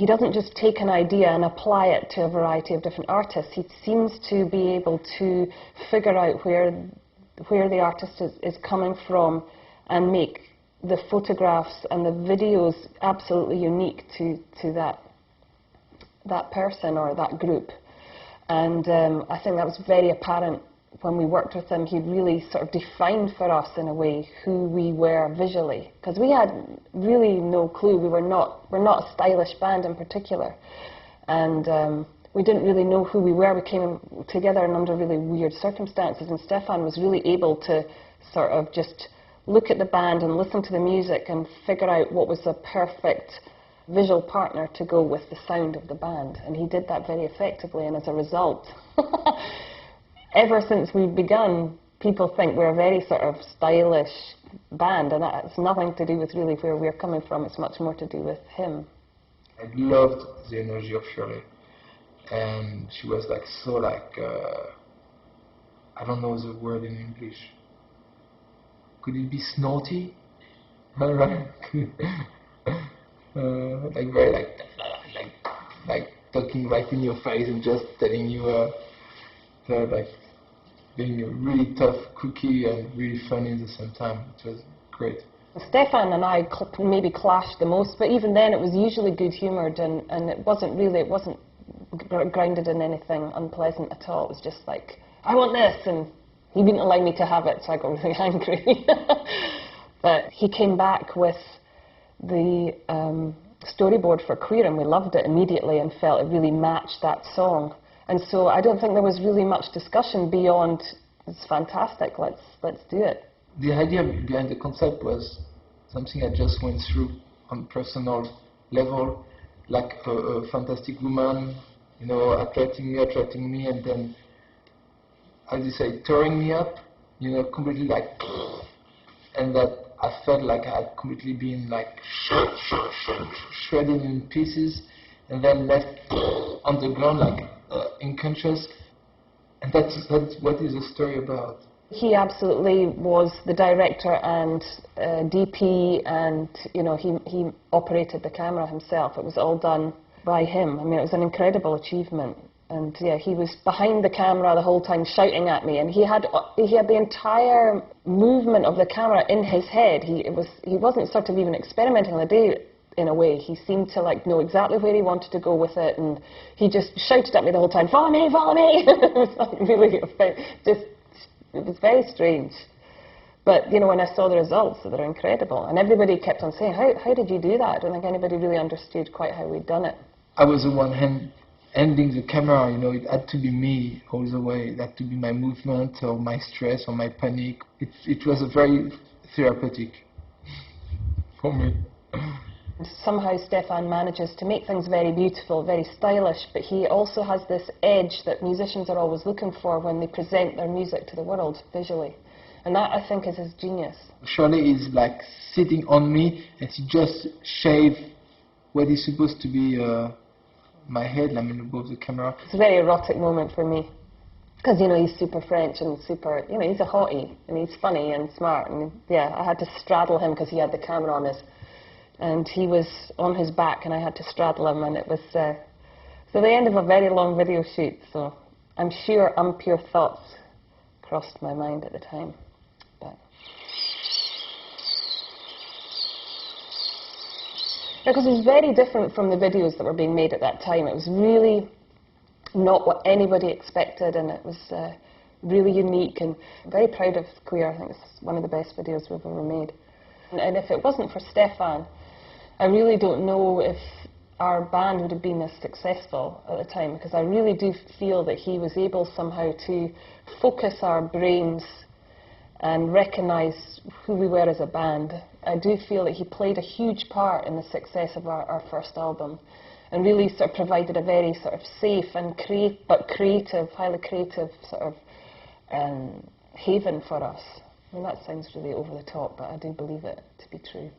he doesn't just take an idea and apply it to a variety of different artists. He seems to be able to figure out where the artist is coming from and make the photographs and the videos absolutely unique to that person or that group. And I think that was very apparent when we worked with him. He really sort of defined for us, in a way, who we were visually, because we had really no clue. We're not a stylish band in particular, and we didn't really know who we were. We came together under really weird circumstances, and Stefan was really able to sort of just look at the band and listen to the music and figure out what was the perfect visual partner to go with the sound of the band, and he did that very effectively. And as a result, ever since we've begun, people think we're a very sort of stylish band, and that has nothing to do with really where we're coming from. It's much more to do with him. I loved the energy of Shirley, and she was like so like I don't know the word in English. Could it be snotty? Right. Like very like talking right in your face and just telling you like being a really tough cookie and really funny at the same time. It was great. Stefan and I maybe clashed the most, but even then it was usually good-humoured, and it wasn't grounded in anything unpleasant at all. It was just like, I want this, and he wouldn't allow me to have it, so I got really angry. But he came back with the storyboard for Queer, and we loved it immediately and felt it really matched that song. And so I don't think there was really much discussion beyond, it's fantastic, let's do it. The idea behind the concept was something I just went through on personal level, like a fantastic woman, you know, attracting me, and then, how do you say, tearing me up, you know, completely like, and that I felt like I had completely been like shredded in pieces, and then left on the ground like unconscious, and that's what is the story about. He absolutely was the director and DP, and you know, he operated the camera himself. It was all done by him. I mean, it was an incredible achievement. And yeah, he was behind the camera the whole time shouting at me, and he had the entire movement of the camera in his head. He wasn't sort of even experimenting on the day, in a way. He seemed to like know exactly where he wanted to go with it, and he just shouted at me the whole time, "Follow me, follow me!" It was like really it was very strange. But you know, when I saw the results, they were incredible, and everybody kept on saying, "How did you do that?" I don't think anybody really understood quite how we'd done it. I was the one handling the camera, you know. It had to be me all the way. It had to be my movement or my stress or my panic. It was a very therapeutic for me. Somehow Stefan manages to make things very beautiful, very stylish, but he also has this edge that musicians are always looking for when they present their music to the world visually. And that, I think, is his genius. Shirley is like sitting on me, and he just shaved what is supposed to be my head, I mean, above the camera. It's a very erotic moment for me, because, you know, he's super French and super, you know, he's a hottie, and he's funny and smart, and yeah, I had to straddle him because he had the camera on and he was on his back, and I had to straddle him, and it was so the end of a very long video shoot, so I'm sure impure thoughts crossed my mind at the time. Because it was very different from the videos that were being made at that time. It was really not what anybody expected, and it was really unique, and I'm very proud of Queer. I think it's one of the best videos we've ever made. And if it wasn't for Stefan, I really don't know if our band would have been as successful at the time, because I really do feel that he was able somehow to focus our brains and recognise who we were as a band. I do feel that he played a huge part in the success of our first album, and really sort of provided a very sort of safe and creative, highly creative sort of haven for us. I mean, that sounds really over the top, but I do believe it to be true.